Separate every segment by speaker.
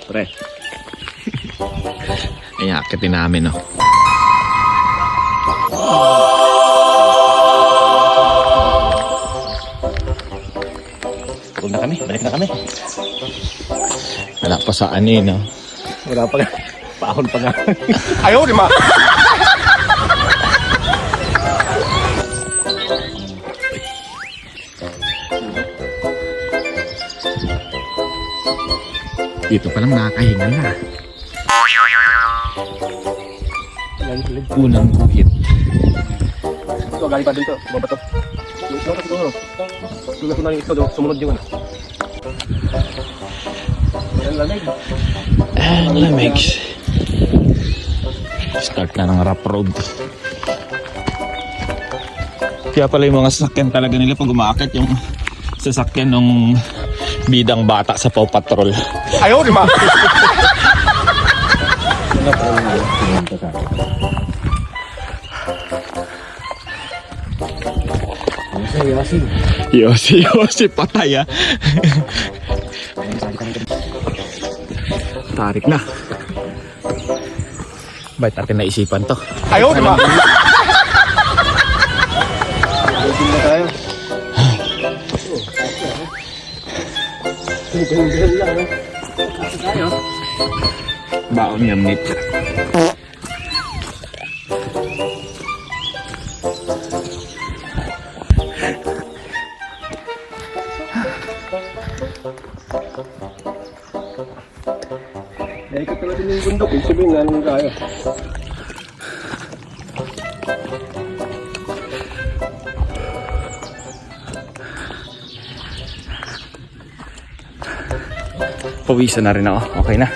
Speaker 1: Pre. Ay, akitin namin, no. Pagod na kami, balik na kami. Wala pa sa ano eh, no?
Speaker 2: Wala pa nga. Paahon pa nga. Ayaw, di ma!
Speaker 1: Dito pa lang nakakahinga na. Unang guhit.
Speaker 2: Ito, galing pa dito. Baba to. Sulat ko na yung ito. Sumunod yung ano. Yan lamig.
Speaker 1: And lamig. Start na ng rough road. Kaya pala yung mga sasakyan talaga nila pag umaakit yung sasakyan ng bidang bata sa Paw Patrol.
Speaker 2: Ayaw, di ma!
Speaker 1: Yosi patay ah. Tarik na. Ba't natin naisipan to?
Speaker 2: Ayaw, di ma! Pwede na tayo.
Speaker 1: Baon yung meat.
Speaker 2: Naikot na natin yung bundok. Ibig sabihin nga nung tayo.
Speaker 1: Pawisan na rin ako. Okay na.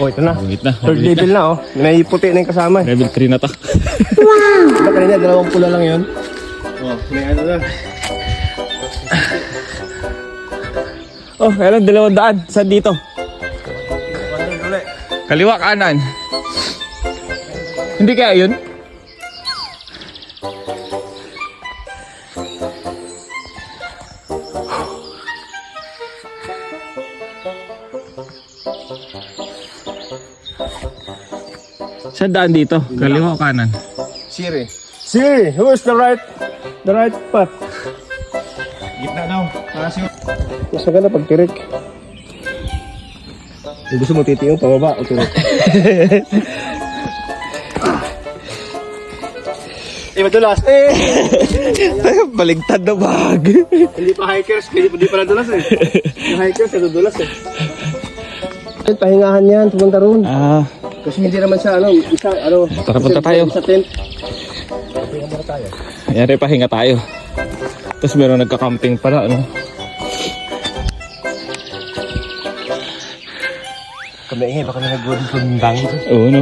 Speaker 2: Oh, ito na.
Speaker 1: Wait na.
Speaker 2: Third level na, oh. May puti na yung kasama.
Speaker 1: Level 3 na to.
Speaker 2: Ito kanina, 2 pula lang yun. Oh, may ano na.
Speaker 1: Oh, kailan 200? Saan dito? Kaliwa kanan. Hindi kaya yun? Saan daan dito? Kaliwa o kanan?
Speaker 2: Siri, who is the right path?
Speaker 1: Gitna daw. Para siya.
Speaker 2: Mas maganda pag tirik. Kung gusto mo titiyong, pababa o tirik. Madulas.
Speaker 1: Baligtad na bag.
Speaker 2: Hindi pa hikers, hindi pa nadulas eh. Yung hikers, nadudulas eh. Pahingahan yan, pumunta roon.
Speaker 1: Ah,
Speaker 2: Kasi hindi naman siya,
Speaker 1: Tara, punta tayo.
Speaker 2: Sa tent.
Speaker 1: Yari, pahinga tayo. Tapos meron nagka-camping pala, ano?
Speaker 2: Kami ingay, baka may nag-gundang.
Speaker 1: Oo, no?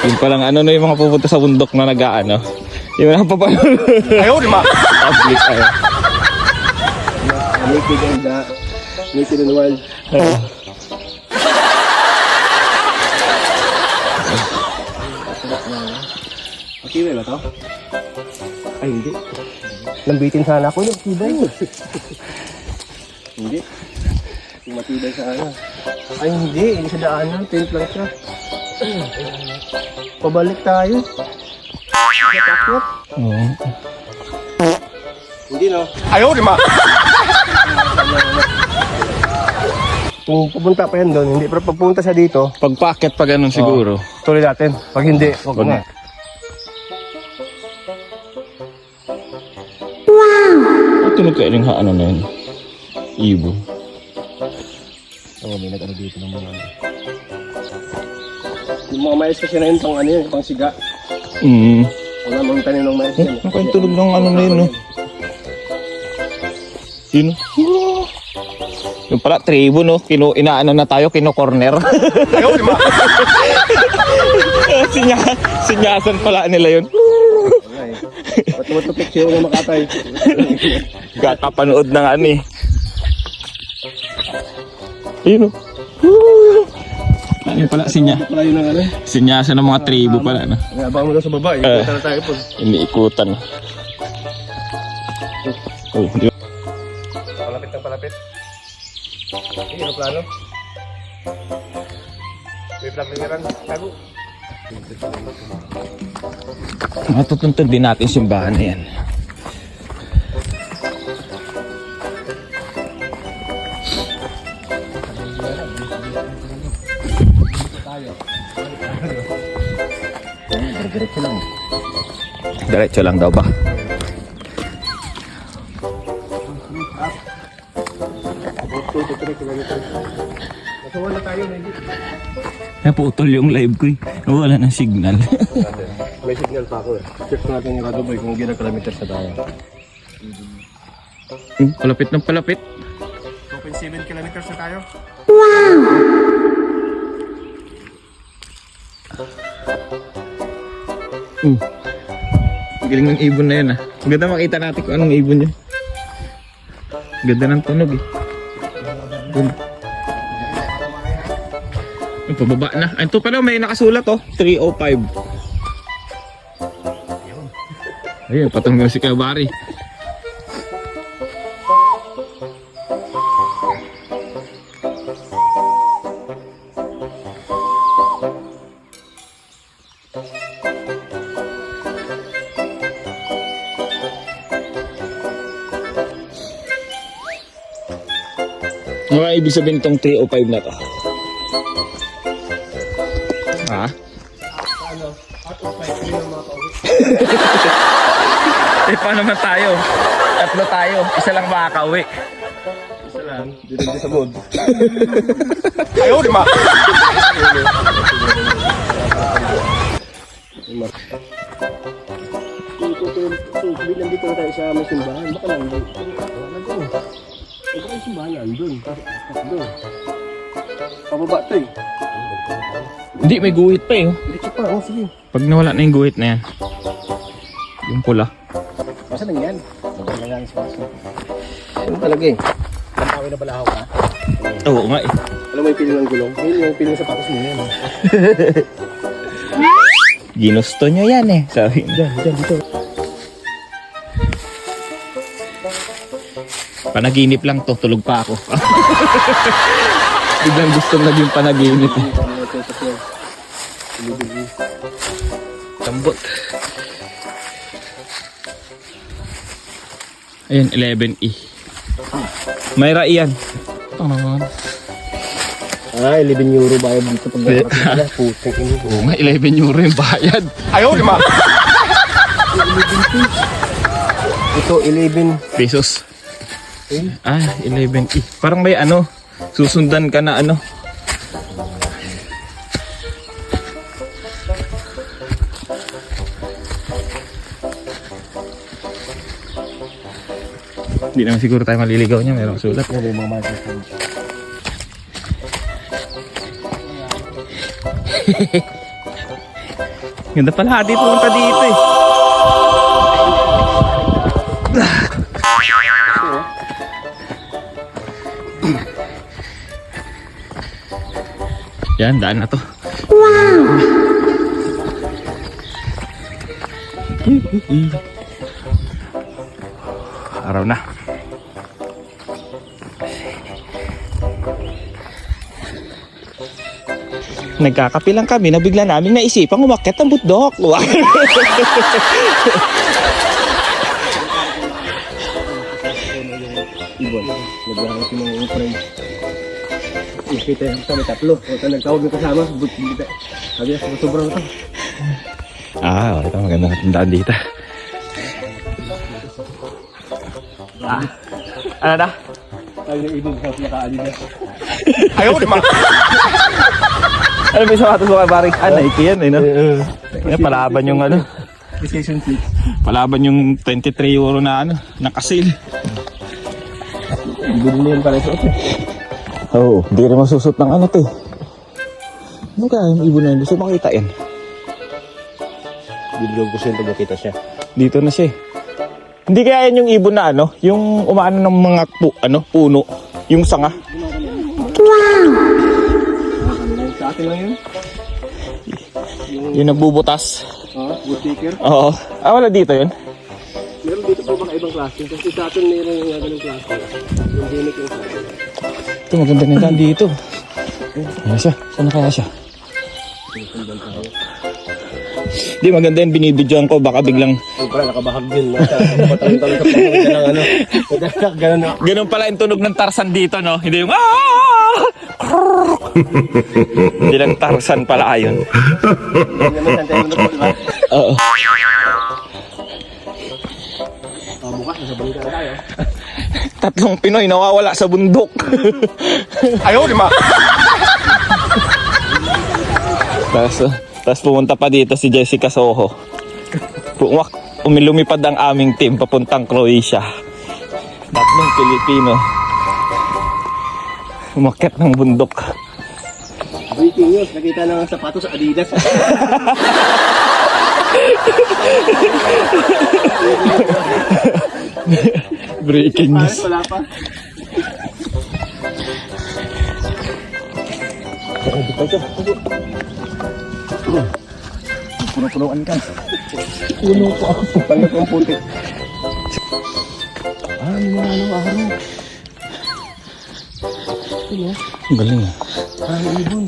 Speaker 1: Yun palang ano na yung mga pupunta sa bundok na nag-ano. Yung mga papanood.
Speaker 2: Ayaw, di ma!
Speaker 1: Public, ayaw.
Speaker 2: Naked and naked and wild. Matibay ba to? Ay, hindi. Lambitin sana ako yung matibay. Hindi. Yung matibay sana. Ay, hindi. Hindi sa daanan. Tent lang siya. Pabalik tayo. Takot.
Speaker 1: Oo.
Speaker 2: Hindi, no? Ayaw, di ma! Kung pupunta pa yan doon, hindi. Pero pagpunta sa dito,
Speaker 1: Pagpakit pa ganun siguro.
Speaker 2: tuloy natin. Pag hindi, wag
Speaker 1: Wag
Speaker 2: na.
Speaker 1: na. Wow! Tunog ka ilang ano na yun? Ibo.
Speaker 2: Oo, may nag-ano dito ng mga ano. Yung mga mais kasi na yun, pang ano yun, pang siga. Wala mong tanim ng mais yun.
Speaker 1: Ano kayong tunog ng ano na yun, no? Yun, no? Yung pala, tribo, no? Inaano na tayo, kino-corner.
Speaker 2: Ayaw, di ba?
Speaker 1: Sinyasan pala nila yun.
Speaker 2: Pati Tumatupik siya yung makatay.
Speaker 1: Kakapanood ng ano eh. Ayun o. Ano pala,
Speaker 2: Pala yun ang ano.
Speaker 1: sinyasa ng mga tribo pala. No?
Speaker 2: Abang mo na sa baba. Ikutan na tayo po.
Speaker 1: Iniikutan. Oh, di ba?
Speaker 2: Palapit ng palapit. Hindi, ano plano? May plug na yan. Tago.
Speaker 1: Matutuntun din natin yung simbahan na yan. Diretso lang daw ba?
Speaker 2: Nasuwan na tayo, Nendy.
Speaker 1: Naputol yung live ko eh. Wala ng signal.
Speaker 2: May signal pa ako eh. Check natin yung Radoboy kung gina kilometers na tayo.
Speaker 1: Palapit ng palapit.
Speaker 2: 2.7 kilometers na tayo.
Speaker 1: Galing ng ibon na yun ah. Ganda makita natin kung anong ibon yun. Ganda ng tunog eh. Ganda. Yung pababa na. Ay, ito pala may nakasulat oh. 305. Ayun, patunggo si Kabari. Ano nga ibig sabihin itong 305 na to? Ha?
Speaker 2: Ano? Out of 5 million mga kauwi.
Speaker 1: Eh, paano naman tayo? Tatlo tayo. Isa lang makakauwi.
Speaker 2: Isa lang. Dito sa mood. Ayaw, di ba? Bilang dito na tayo sa may simbahan. Baka lang doon. Ito yung simbahan yan. Doon. Doon. Pababa ito eh.
Speaker 1: Hindi, may guhit pa eh. Oh.
Speaker 2: Dito pa. Oh, sige.
Speaker 1: Pag nawala na yung guhit na yan. Yung pula.
Speaker 2: Masa lang yan? Maganda nga yung sponsor. Ano talaga eh? Lampawi na balahaw ka?
Speaker 1: Oo nga eh.
Speaker 2: Alam mo yung piling ng gulong? Yun yung piling sa patos mo yan.
Speaker 1: Ginusto nyo yan eh. Sabi.
Speaker 2: Diyan, dito.
Speaker 1: Panaginip lang to. Tulog pa ako. Biglang gusto naging panaginip eh. Tambot. Ayan, 11E. Mayra iyan. Ito naman.
Speaker 2: Ah, 11 euro bayad dito pag nakakasala. Putang ino.
Speaker 1: Oo nga, 11 euro yung bayad.
Speaker 2: Ayaw, di ba? Ito, 11.
Speaker 1: Pesos. Ah, 11E. Parang may ano, susundan ka na ano. Hindi naman siguro tayo maliligaw niya, mayroong sulat.
Speaker 2: Yan yung mga market.
Speaker 1: Ganda pala, hati pumunta dito eh. Yan, daan na to. Araw na. Nagkakape lang kami na bigla namin naisipang umakyat ang bundok.
Speaker 2: Ibon. Naglahat yung mga friend. Nakita yung kami tatlo. O nagtawag ng kasama. Sabi na, sobrang ito.
Speaker 1: Ah, ito maganda na tandaan dito. Ah, ano na?
Speaker 2: Sabi ng ibon sa nakaali na.
Speaker 1: Ayaw, di ba? Ano ba yung sapatos mo kay Barry? Ah, Nike yan eh, no? Palaban yung ano.
Speaker 2: Decision seat.
Speaker 1: Palaban yung 23 euro na ano, nakasil.
Speaker 2: Ibon na yun pala sa ito.
Speaker 1: Oo, hindi rin masusot ng ano to. Ano kaya yung ibon na yun? Gusto makita yan.
Speaker 2: Bidlog ko siya ito makita siya.
Speaker 1: Dito na siya eh. Hindi kaya yan yung ibon na ano, yung umaano ng mga puno, yung sanga.
Speaker 2: Sa atin lang yun.
Speaker 1: Yung nagbubutas.
Speaker 2: Woodpecker.
Speaker 1: Oo. Ah, wala dito yun.
Speaker 2: Meron dito po baka ibang klase. Kasi sa atin meron yung ganung klase. Yung dinik yung klase.
Speaker 1: Ito, maganda na yan dito. Ano siya? Saan na kaya siya? Di, maganda yan, binibidyoan ko. Baka biglang...
Speaker 2: Yung pala, nakabahag din. Patang-tang sa pangkita ng ano. Ganun na.
Speaker 1: Ganun pala yung tunog ng Tarzan dito, no? Hindi yung... Hindi lang Tarzan pala ayon.
Speaker 2: Hindi naman santay mo na po, di ba?
Speaker 1: Oo.
Speaker 2: Bukas, nasa bangka na tayo.
Speaker 1: 3 Pinoy nawawala sa bundok.
Speaker 2: Ayaw, di ba?
Speaker 1: Tapos pumunta pa dito si Jessica Soho. Lumipad ang aming team papuntang Croatia. 3 Pilipino. Umakyat ng bundok.
Speaker 2: Breaking news, nakita ng sapatos sa Adidas.
Speaker 1: Breaking news.
Speaker 2: Wala pa.
Speaker 1: Puno-punuan ka.
Speaker 2: Puno po ako. Pangat ang puti. May mga araw.
Speaker 1: Ang galing ah.
Speaker 2: Ibon.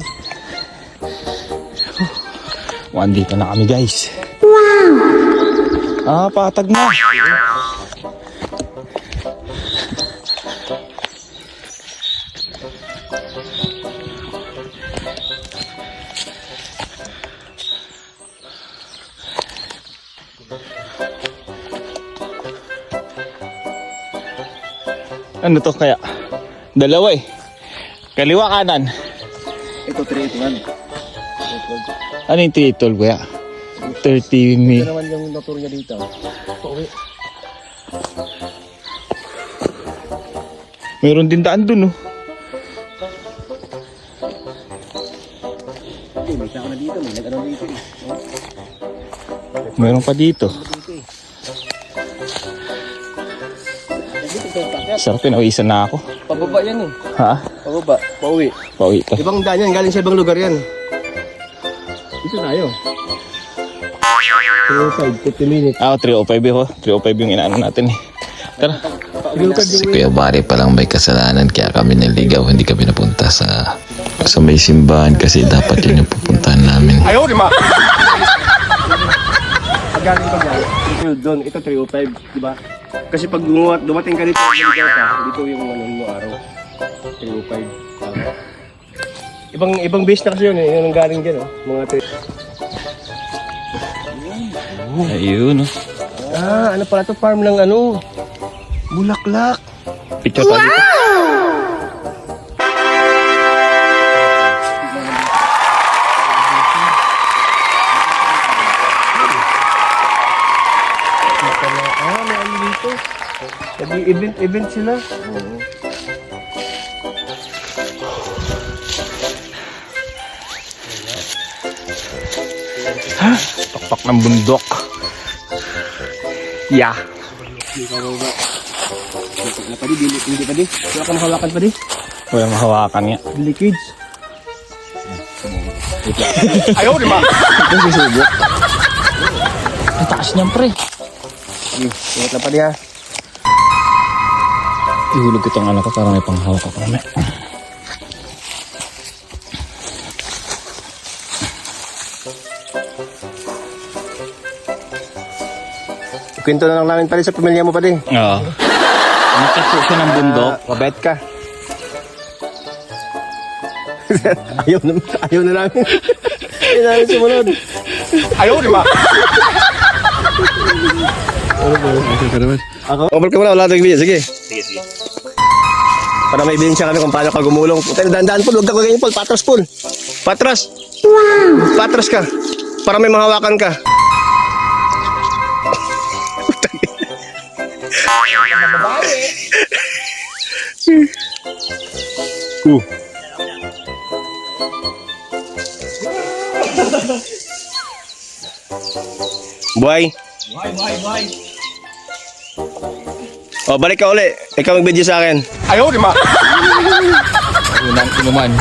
Speaker 1: Andito na kami guys. Wow! Patag na. Ano to kaya? Dalawa eh. Kaliwa kanan.
Speaker 2: Ito 381.
Speaker 1: Ano yung 312 kuya? 30
Speaker 2: Ito
Speaker 1: mi.
Speaker 2: naman yung motor niya dito. Pauwi.
Speaker 1: Meron din daan dun oh.
Speaker 2: May tao na dito. May nag-ano dito eh.
Speaker 1: Meron pa dito. Sarap, pinawisan na ako.
Speaker 2: Pababa yan eh.
Speaker 1: Ha?
Speaker 2: Pababa. Pauwi.
Speaker 1: Pauwi to.
Speaker 2: Ibang daan yan. Galing sa ibang lugar yan. Dito tayo. 305, 50 minutes.
Speaker 1: 305 ako. 305 yung inaano natin eh. Tara.
Speaker 3: Si Kuya Bari palang may kasalanan kaya kami naligaw, hindi kami napunta sa may simbahan kasi dapat yun yung pupuntahan namin.
Speaker 2: Ayaw, di ba? Galing ka dyan. Ito doon. Ito 305, di ba? Kasi pag dumating ka dito, dito yung ano araw. 305. Ibang base na kasi yun eh. Yung galing dyan, oh. Mga
Speaker 1: Ayun oh.
Speaker 2: ano pala to? Farm ng ano? Bulaklak.
Speaker 1: Picture tayo dito.
Speaker 2: May ano dito. Event sila.
Speaker 1: Pakpak ng bundok. Yeah.
Speaker 2: Hindi pa di. Wala ka mahawakan pa di.
Speaker 1: Wala mahawakan nga.
Speaker 2: Liquids. Ayaw, di ba?
Speaker 1: Ito sisubok. Ang taas niyan pre.
Speaker 2: Ingat lang pa di ha.
Speaker 1: Ihulog ko itong ano ko para may panghawak ako namin.
Speaker 2: Kwento na lang namin pa rin sa pamilya mo pa di.
Speaker 1: Oo. Umakyat po siya ng bundok.
Speaker 2: Mabait ka. ayaw na namin. Ayaw namin sumunod. Ayaw, di ba? Ako? Open ka muna, wala nag-video. Sige. Para may ebidensya kami kung paano ka gumulong. Puta, dandaan po, huwag ka ganyan po. Patras po. Patras. Wow! Patras ka. Para may mahawakan ka. Buhay.
Speaker 1: Why?
Speaker 2: O, balik ka uli. Ikaw mag-video sa akin. Ayaw, di ma.
Speaker 1: Unang inuman.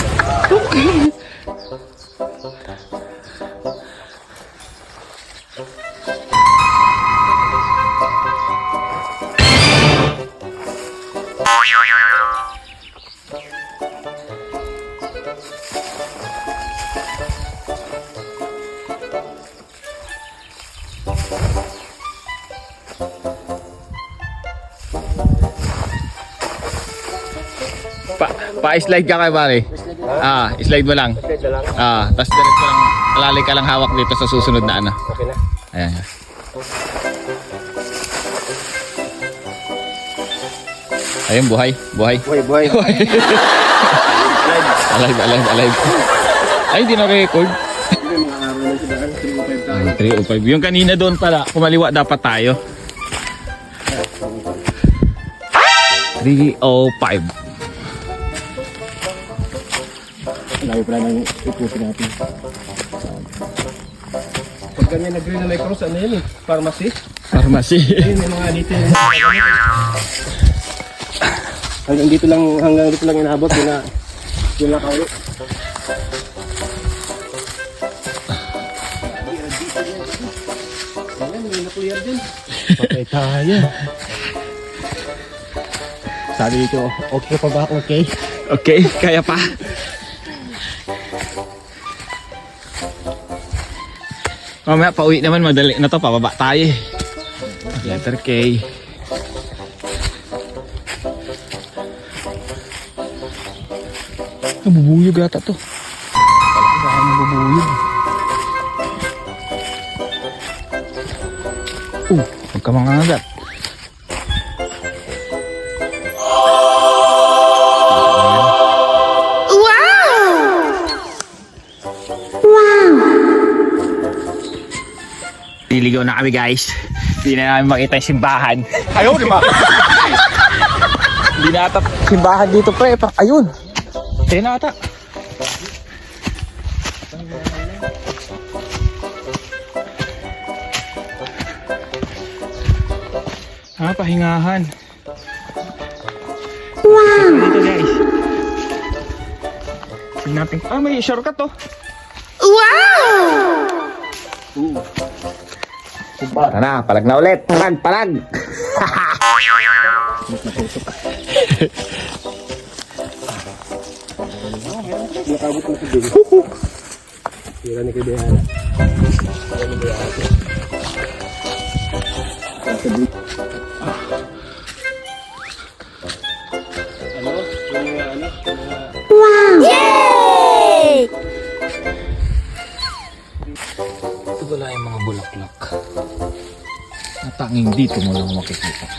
Speaker 1: Pa-slide ka kay pare. Slide mo lang.
Speaker 2: Slide na lang.
Speaker 1: Tapos diretso lang, alalay ka lang hawak dito sa susunod na ano.
Speaker 2: Okay na.
Speaker 1: Ayan. Ayun, buhay.
Speaker 2: Buhay, buhay.
Speaker 1: Alive. Ay, di na-record.
Speaker 2: Hindi, mga araw na siya daan. 305 tayo.
Speaker 1: 305. Yung kanina doon pala, kumaliwa dapat tayo. 305.
Speaker 2: Layo pala ng ikutin natin. Pag ganyan nag-green na may cross, ano yun eh? Pharmacy?
Speaker 1: Pharmacy.
Speaker 2: Ayun, may mga dito yung hanggang dito lang inabot. Yun na kaulit. Ayan, may nakuyar dyan. Patay tayo. Sabi dito, okay pa ba? Okay?
Speaker 1: Okay, kaya pa. Mamaya pauwi naman, madali na to, pababa tayo eh. Letter K. Nabubuyog ata to. Baka nabubuyog. Huwag ka mga agat. Liligaw na kami guys. Hindi na namin makita yung simbahan.
Speaker 2: Ayaw, di ba?
Speaker 1: Hindi na ata simbahan dito pre. Ayun. Ayun na ata. Pahingahan. Wow! Dito guys. Tingnan natin. May shortcut to. Tara na, palag na ulit. Palag.
Speaker 2: Nakabot na si Bing. Tira ni Kibihana.
Speaker 4: Yay!
Speaker 1: Ito wala yung mga bulaklak. Natanging dito mo lang makikita.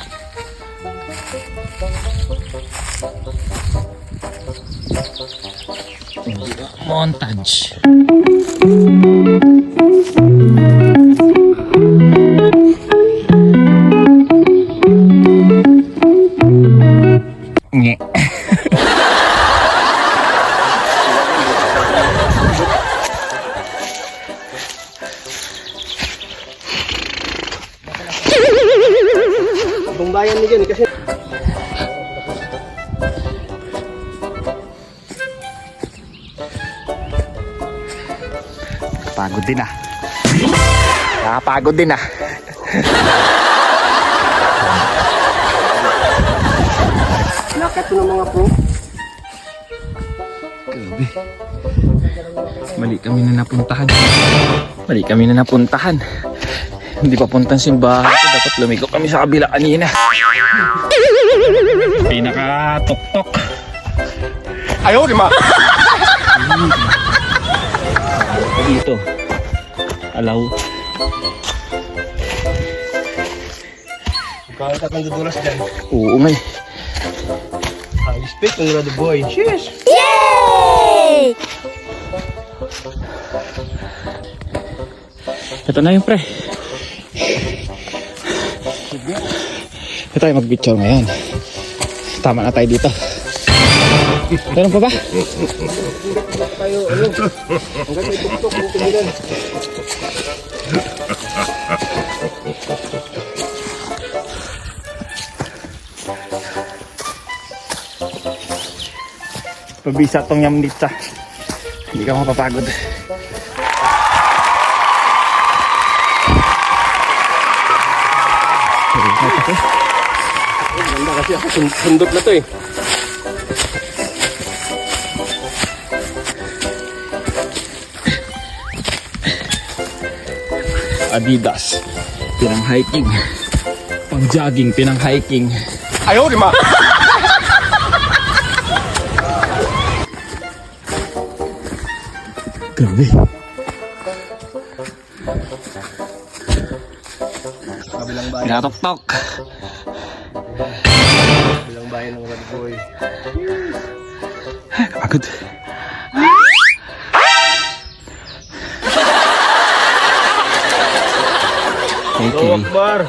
Speaker 1: Montage. Nge.
Speaker 2: Ibang bayan ni dyan kasi
Speaker 1: Pagod din ah. Nakapagod din ah.
Speaker 2: nakat ko ng mga pro.
Speaker 1: Grabe. Mali kami na napuntahan. Hindi pa puntang simbahan. Dapat lumigo kami sa kabila kanina. Pinaka-tok-tok.
Speaker 2: Ayaw, di ba?
Speaker 1: Dito. Alaw.
Speaker 2: Kahit akong dudulas dyan.
Speaker 1: Oo nga eh.
Speaker 2: Respect ang the boy. Cheers!
Speaker 4: Yay!
Speaker 1: Ito na yung pre. Ito tayo mag-picture ngayon. Tama na tayo dito. Meron pa ba?
Speaker 2: Tayo, ano? Hanggang may tuktok yung tumilan.
Speaker 1: Pabisa tong Yamnitsa. Hindi ka mapapagod.
Speaker 2: Ganda kasi ako sundot na to eh.
Speaker 1: Adidas. Pinang hiking. Pang jogging, pinang hiking.
Speaker 2: Ayaw, di ma!
Speaker 1: Grabe.
Speaker 2: Kabilang bayan.
Speaker 1: Pinatok-tok.
Speaker 2: Kabilang bayan ng Red Boy.
Speaker 1: Kapagod. Okay.
Speaker 2: Akbar!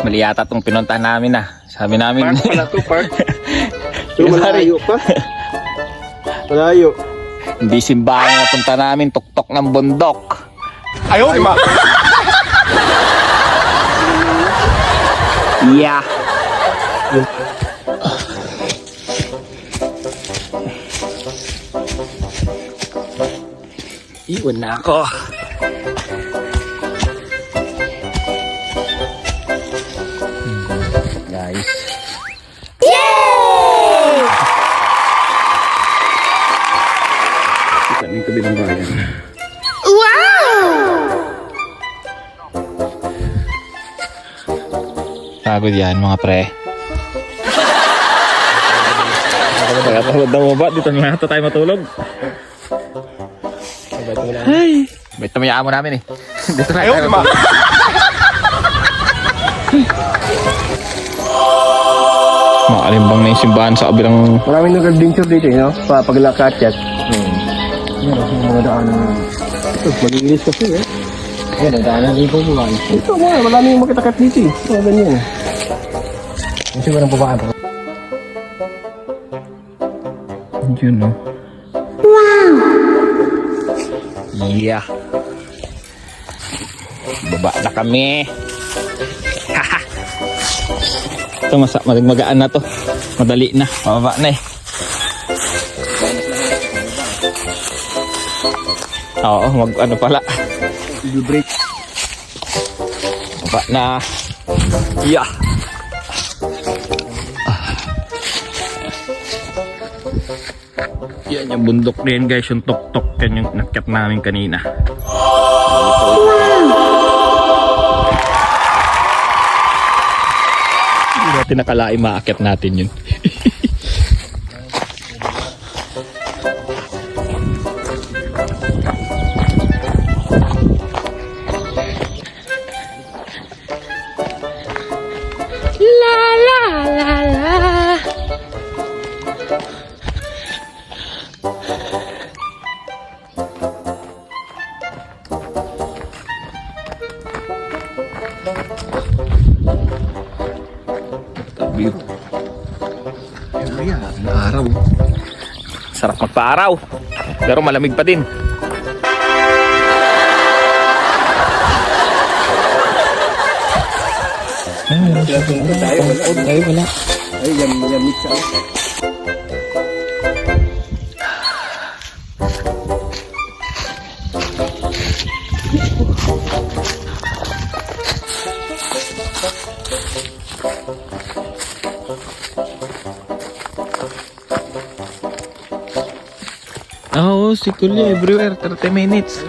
Speaker 1: Mali yata itong pinuntahan namin ah. Sabi namin.
Speaker 2: Park pala to, park. So, malayo pa. Malayo.
Speaker 1: Hindi simbahan na punta namin. Tuktok ng bundok.
Speaker 2: Ayaw, di ma!
Speaker 1: Yeah. Iwan na ako. Guys.
Speaker 2: Kita ng kabilang bayan.
Speaker 1: Pagod yan mga pre. Kaya pagod daw mo ba? Dito na tayo matulog. Ay! May tamayaan mo namin eh. Dito na
Speaker 2: Ayaw,
Speaker 1: tayo
Speaker 2: di ma!
Speaker 1: matulog. Makalimbang na yung simbahan sa kabilang...
Speaker 2: Maraming nag-adventure dito, no? Paglakad yan. Yan, yung mga daanan. Ito, malinis kasi, eh. Yan, ang daanan dito mga. Ito, maraming makitakat dito, eh. Ito, ganyan. Kasi walang babaan pa.
Speaker 1: Yun no. Wow! Yeah. Baba na kami. Haha. Ito magaan na to. Madali na. Mababa na eh. Oo, ano pala.
Speaker 2: I-break.
Speaker 1: Baba na. Yeah. Yan yung bundok na yan guys, yung tok-tok yan yung nakyat namin kanina. Hindi natin nakalain maakyat natin yun.
Speaker 4: La la la la.
Speaker 1: View. Ang araw. Sarap magpa-araw. Pero malamig pa din. Wala.
Speaker 2: Ay, yamit siya.
Speaker 1: Oo, si Kulya everywhere. 30 minutes.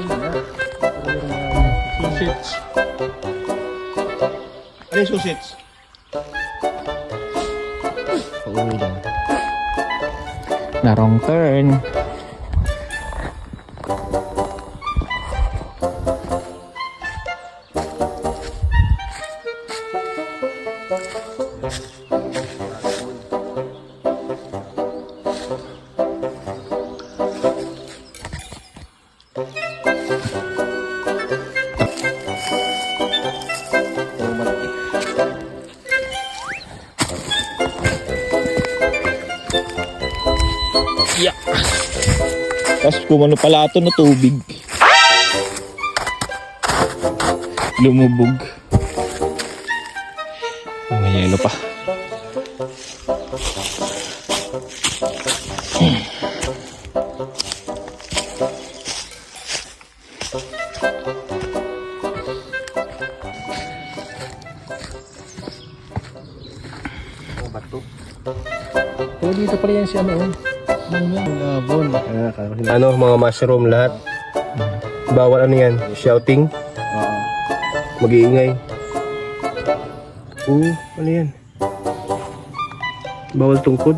Speaker 2: Susits. Ano yung susits?
Speaker 1: Na wrong turn. Yeah. Tapos kumano pala ito na tubig. Lumubog. May yelo pa.
Speaker 2: Oh, dito pala yan si ano. Ano, mga mushroom lahat. Bawal ano yan, shouting. Mag-iingay. Ano yan? Bawal tungkod.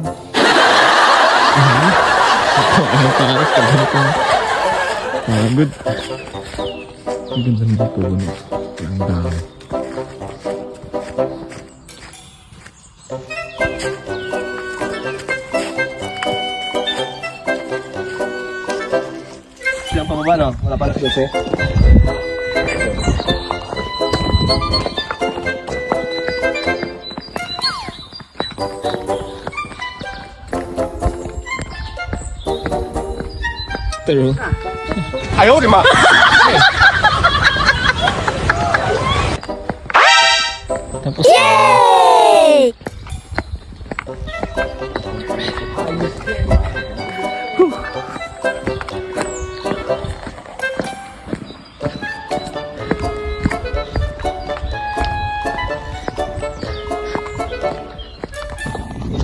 Speaker 1: Ano pangarap ka ganito? Good. Ang ganda ng puno. Ang dami.
Speaker 2: Silang pababa, no? Wala pa kasi.
Speaker 1: True.
Speaker 2: Ayaw, di ma!
Speaker 1: Tapos,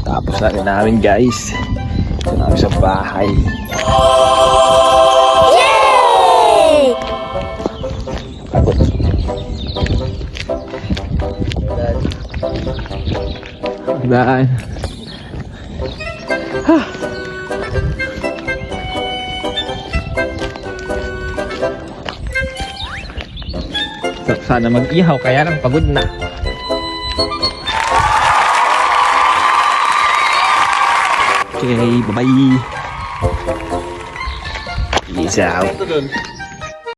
Speaker 3: Tapos na rin namin guys. Ito namin sa bahay. Pagod.
Speaker 1: daan. Sana mag-ihaw, kaya lang pagod na. Okay, bye-bye. Peace out.